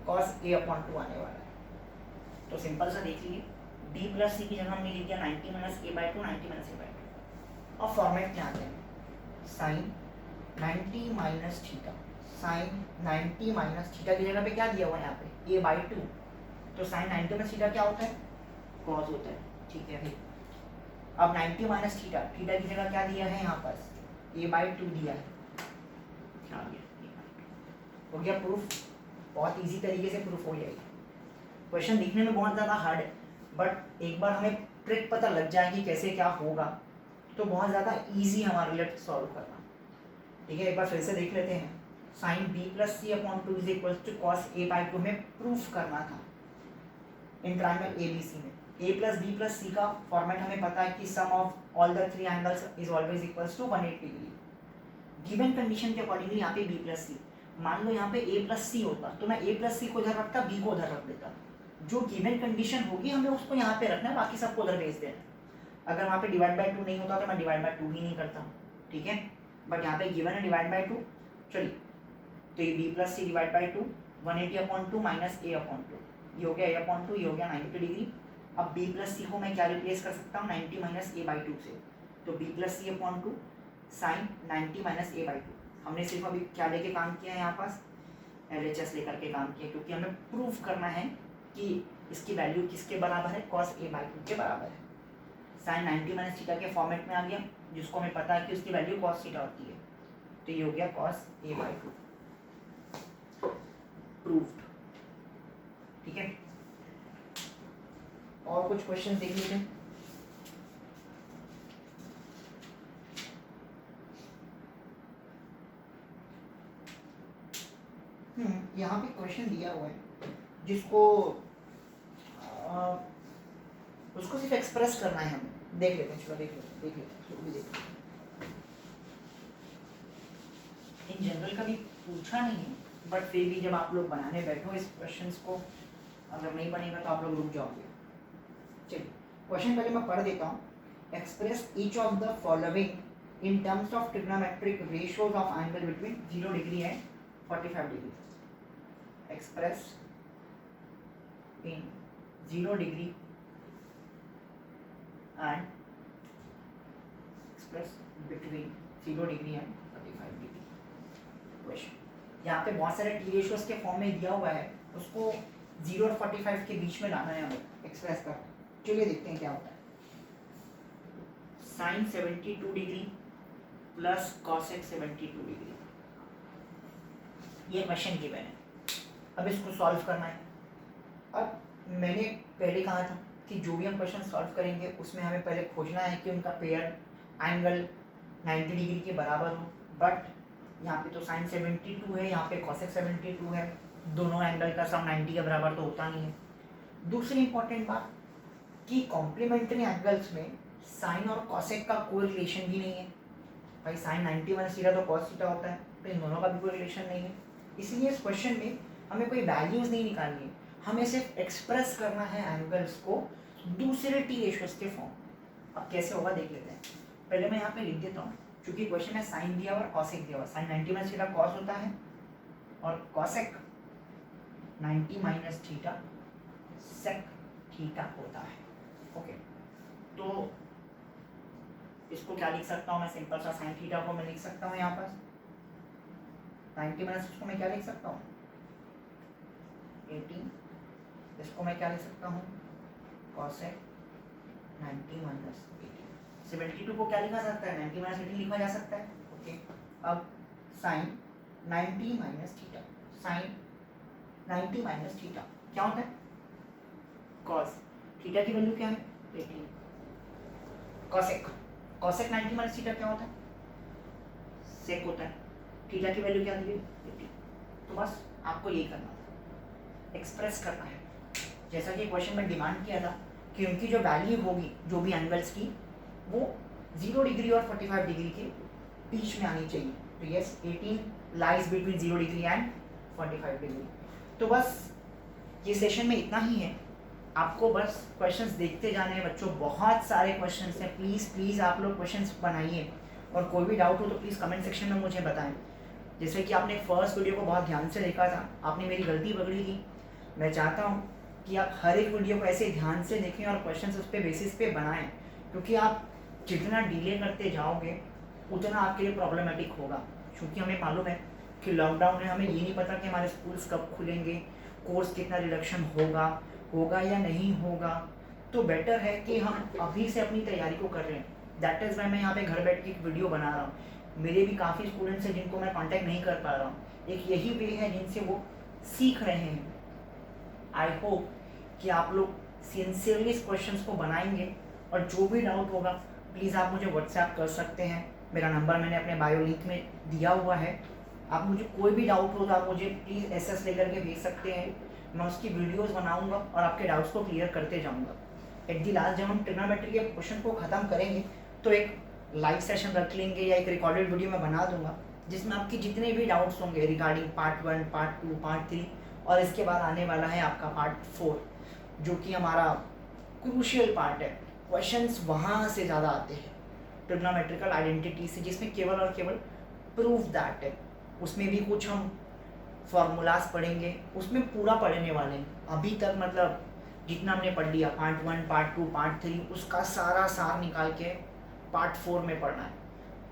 cos a अपॉन 2 आने वाला है। तो सिंपल सा देख लीजिए, b प्लस सी की जगह हमने लिख दिया 90 minus a by 2, 90 minus a by 2। अब फॉर्मेट क्या आते हैं, sine 90 minus theta, sine 90 minus theta की जगह पे क्या दिया हुआ है यहाँ पे a बाई 2, तो साइन 90 माइनस थीटा क्या होता है कॉस होता है। ठीक है भाई, अब 90 माइनस थीटा, थीटा की जगह क्या दिया है यहाँ पर a बाई 2 दिया है, क्या आ गया हो गया प्रूफ, बहुत इजी तरीके से प्रूफ हो जाएगी। क्वेश्चन लिखने में बहुत ज़्यादा हार्ड है, बट एक बार हमें ट्रिक पता लग जाएगी कैसे क्या होगा तो बहुत ज़्यादा इजी हमारे लिए सॉल्व करना। ठीक है, एक बार फिर से देख लेते हैं। Sine B plus C upon two is equal to cos A by two हमें प्रूफ करना था in triangle A B C में। A plus B plus C का फॉर्मेट हमें पता है कि sum of all the three angles is always equals to 180 डिग्री। गिवन कंडीशन के अकॉर्डिंगली यहाँ पे बी प्लस सी, मान लो यहाँ पे ए प्लस सी होता तो मैं ए प्लस सी को उधर रखता, बी को उधर रख देता। जो गिवन कंडीशन होगी हमें उसको यहाँ पे रखना है, बाकी सबको उधर भेज देना। अगर वहाँ पे डिवाइड बाई टू नहीं होता तो मैं डिवाइड बाई टू ही नहीं करता, ठीक है। बट यहाँ पे गिवन है डिवाइड बाई टू, चलिए तो ये B plus C divide by two 180 upon two minus A upon two, ये हो गया ए अपॉन टू, ये हो गया 90 डिग्री। अब बी प्लस सी को मैं क्या रिप्लेस कर सकता हूँ 90 माइनस ए बाई टू से, तो B plus C upon two sine 90 minus A by two. हमने सिर्फ अभी क्या लेके काम किया है यहाँ पास, LHS लेकर के काम किया, क्योंकि हमें प्रूफ करना है कि इसकी वैल्यू किसके बराबर है, कॉस ए बाई टू के बराबर है। साइन 90 माइनस थीटा के फॉर्मेट में आ गया, जिसको हमें पता है कि उसकी वैल्यू कॉस थीटा होती है, तो ये हो गया cos A by to proved, ठीक है। और कुछ क्वेश्चन देख लीजिए। यहाँ पे क्वेश्चन दिया हुआ है जिसको उसको सिर्फ एक्सप्रेस करना है हमें। देख लेते हैं, चलो देख लेते हैं। इन जनरल कभी पूछा नहीं है, बट फिर भी जब आप लोग बनाने बैठो इस क्वेश्चंस को, अगर नहीं बनेगा तो आप लोग रुक जाओगे। चलिए क्वेश्चन पहले मैं पढ़ देता हूँ। Express each of the following in terms of trigonometric ratios of angle between 0 degree and 45 degree. Express in 0 degree and express between 0 degree and 45 degree. Question यहाँ पे बहुत सारे टी रेशियोज के फॉर्म में दिया हुआ है, उसको 0 और 45 के बीच में लाना है हमें एक्सप्रेस कर। चलिए देखते हैं क्या होता है। Sine 72 degree plus cosec 72 degree, ये क्वेश्चन गिवन है। अब इसको सॉल्व करना है। अब मैंने पहले कहा था कि जो भी हम क्वेश्चन सॉल्व करेंगे उसमें हमें पहले खोजना है कि उनका पेयर एंगल 90 डिग्री के बराबर हो। बट यहाँ पे तो साइन 72 है, यहाँ पे कॉसेक 72 है, दोनों एंगल का सम 90 के बराबर तो होता नहीं है। दूसरी इंपॉर्टेंट बात कि कॉम्प्लीमेंट्री एंगल्स में साइन और कॉसेक का कोई रिलेशन भी नहीं है। भाई साइन 90 माइनस थीटा तो कॉस थीटा होता है, तो इन दोनों का भी कोई रिलेशन नहीं है। इसलिए इस क्वेश्चन में हमें कोई वैल्यूज नहीं निकालनी है, हमें सिर्फ एक्सप्रेस करना है एंगल्स को दूसरे टी रेशियोज के फॉर्म। अब कैसे होगा देख लेते हैं। पहले मैं यहाँ पे लिख देता हूँ, क्योंकि क्वेश्चन में साइन दिया हुआ और कॉसेक दिया हुआ। साइन 90 माइनस थीटा कॉस होता है और cosec 90 minus theta sec theta होता है। ओके, तो इसको क्या लिख सकता हूँ मैं, सिंपल सा साइन थीटा को मैं लिख सकता हूँ यहाँ पर 90 माइनस, इसको मैं क्या लिख सकता हूँ 18, इसको मैं क्या लिख सकता हूँ कॉसेक 90 माइनस 18। 72 को क्या लिखा सकता है 90 माइनस 18 लिखा जा सकता है। ओके, अब sine 90 minus theta, sine 90 minus theta क्या होता है कॉस थीटा की वैल्यू क्या है 18। कॉसेक कॉसेक 90 माइनस थीटा क्या होता है सेक होता है। थीटा की वैल्यू क्या दी गई 18। तो बस आपको ये करना है, एक्सप्रेस करना है। जैसा कि क्वेश्चन में डिमांड किया था कि उनकी जो वैल्यू होगी जो भी एंगल्स की, वो 0 डिग्री और 45 डिग्री के बीच में आनी चाहिए। तो yes 18 lies between 0 degree and 45 degree. तो बस ये सेशन में इतना ही है, आपको बस क्वेश्चंस देखते जाने हैं बच्चों। बहुत सारे क्वेश्चंस हैं, प्लीज़ आप लोग क्वेश्चंस बनाइए, और कोई भी डाउट हो तो प्लीज़ कमेंट सेक्शन में मुझे बताएं। जैसे कि आपने फर्स्ट वीडियो को बहुत ध्यान से देखा था, आपने मेरी गलती पकड़ी थी। मैं चाहता हूँ कि आप हर एक वीडियो को ऐसे ध्यान से देखें और क्वेश्चंस उस पर बेसिस पे बनाएं, क्योंकि आप जितना डिले करते जाओगे उतना आपके लिए प्रॉब्लमेटिक होगा। क्योंकि हमें मालूम है कि लॉकडाउन में हमें ये नहीं पता कि हमारे स्कूल्स कब खुलेंगे, कोर्स कितना रिडक्शन होगा या नहीं होगा। तो बेटर है कि हम अभी से अपनी तैयारी को कर रहे हैं। दैट इज़ वाई मैं यहाँ पे घर बैठ के एक वीडियो बना रहा हूँ। मेरे भी काफ़ी स्टूडेंट्स हैं जिनको मैं कांटेक्ट नहीं कर पा रहा हूँ, एक यही वे है जिनसे वो सीख रहे हैं। आई होप कि आप लोग सिंसियरली इस क्वेश्चंस को बनाएंगे, और जो भी डाउट होगा प्लीज़ आप मुझे व्हाट्सएप कर सकते हैं। मेरा नंबर मैंने अपने बायो लिंक में दिया हुआ है, आप मुझे कोई भी डाउट हो तो आप मुझे प्लीज़ एसएस लेकर के भेज सकते हैं, मैं उसकी वीडियोस बनाऊंगा और आपके डाउट्स को क्लियर करते जाऊंगा। एट दी लास्ट जब हम ट्रिग्नोमेट्री के क्वेश्चन को ख़त्म करेंगे तो एक लाइव सेशन रख लेंगे या एक रिकॉर्डेड वीडियो मैं बना दूंगा जिसमें आपके जितने भी डाउट्स होंगे रिगार्डिंग पार्ट 1, पार्ट 2, पार्ट 3 और इसके बाद आने वाला है आपका पार्ट 4 जो कि हमारा क्रूशियल पार्ट है। क्वेश्चंस वहाँ से ज़्यादा आते हैं ट्रिग्नोमेट्रिकल आइडेंटिटी से, जिसमें केवल और केवल प्रूफ दैट है। उसमें भी कुछ हम फार्मूलाज पढ़ेंगे, उसमें पूरा पढ़ने वाले हैं। अभी तक मतलब जितना हमने पढ़ लिया पार्ट 1, पार्ट 2, पार्ट 3 उसका सारा सार निकाल के पार्ट 4 में पढ़ना है।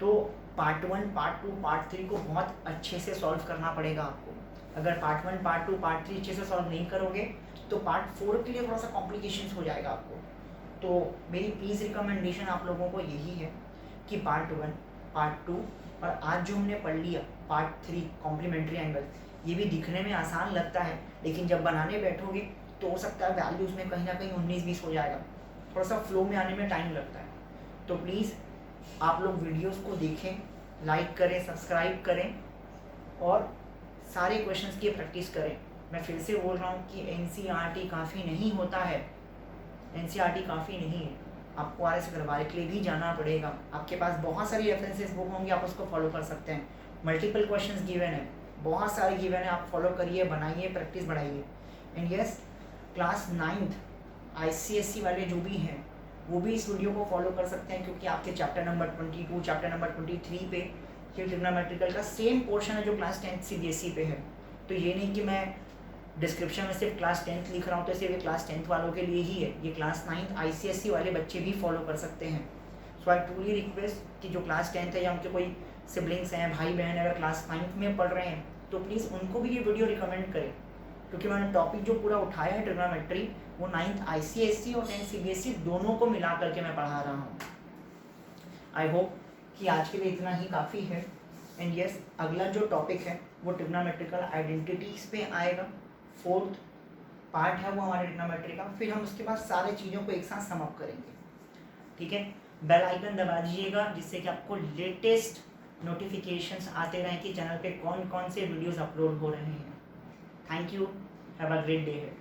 तो पार्ट 1, पार्ट 2, पार्ट 3 को बहुत अच्छे से सॉल्व करना पड़ेगा आपको। अगर पार्ट 1, पार्ट 2, पार्ट 3 अच्छे से सॉल्व नहीं करोगे तो पार्ट 4 के लिए थोड़ा सा कॉम्प्लिकेशंस हो जाएगा आपको। तो मेरी प्लीज़ रिकमेंडेशन आप लोगों को यही है कि पार्ट 1, पार्ट 2 और आज जो हमने पढ़ लिया पार्ट 3 कॉम्प्लीमेंट्री एंगल, ये भी दिखने में आसान लगता है लेकिन जब बनाने बैठोगे तो हो सकता है वैल्यूज़ में कहीं ना कहीं 19-20 हो जाएगा, थोड़ा सा फ्लो में आने में टाइम लगता है। तो प्लीज़ आप लोग वीडियोस को देखें, लाइक करें, सब्सक्राइब करें और सारे क्वेश्चंस की प्रैक्टिस करें। मैं फिर से बोल रहा हूँ कि एनसीईआरटी काफ़ी नहीं होता है, एनसीईआरटी काफ़ी नहीं है, आपको RS अग्रवाल के लिए भी जाना पड़ेगा। आपके पास बहुत सारी रेफरेंसेस बुक होंगी, आप उसको फॉलो कर सकते हैं। मल्टीपल क्वेश्चंस गिवन है, बहुत सारे गिवन है, आप फॉलो करिए, बनाइए, प्रैक्टिस बढ़ाइए। And yes, class 9th ICSE वाले जो भी हैं वो भी इस वीडियो को फॉलो कर सकते हैं क्योंकि आपके चैप्टर नंबर 22, चैप्टर नंबर 23 पे ये ट्रिग्नोमेट्रिकल का सेम पोर्शन है जो क्लास 10th CBSE पे है। तो ये नहीं कि मैं डिस्क्रिप्शन में सिर्फ क्लास 10th लिख रहा हूँ तो सिर्फ ये क्लास 10th वालों के लिए ही है, ये क्लास 9th ICSE वाले बच्चे भी फॉलो कर सकते हैं। सो आई ट्रूली रिक्वेस्ट कि जो क्लास 10th है या उनके कोई सिबलिंग्स हैं, भाई बहन अगर क्लास 9th में पढ़ रहे हैं तो प्लीज़ उनको भी ये वीडियो रिकमेंड करें क्योंकि मैंने टॉपिक जो पूरा उठाया है ट्रिग्नोमेट्री वो 9th ICSE और 10th CBSE दोनों को मिला करके मैं पढ़ा रहा हूँ। आई होप कि आज के लिए इतना ही काफ़ी है। एंड यस, अगला जो टॉपिक है वो ट्रिग्नोमेट्रिकल आइडेंटिटीज़ पे आएगा, 4th पार्ट है वो हमारे ट्रिग्नोमेट्री का। फिर हम उसके बाद सारे चीज़ों को एक साथ सम अप करेंगे, ठीक है। बेल आइकन दबा दीजिएगा जिससे कि आपको लेटेस्ट नोटिफिकेशंस आते रहें कि चैनल पे कौन कौन से वीडियोस अपलोड हो रहे हैं। Thank you, have a great day.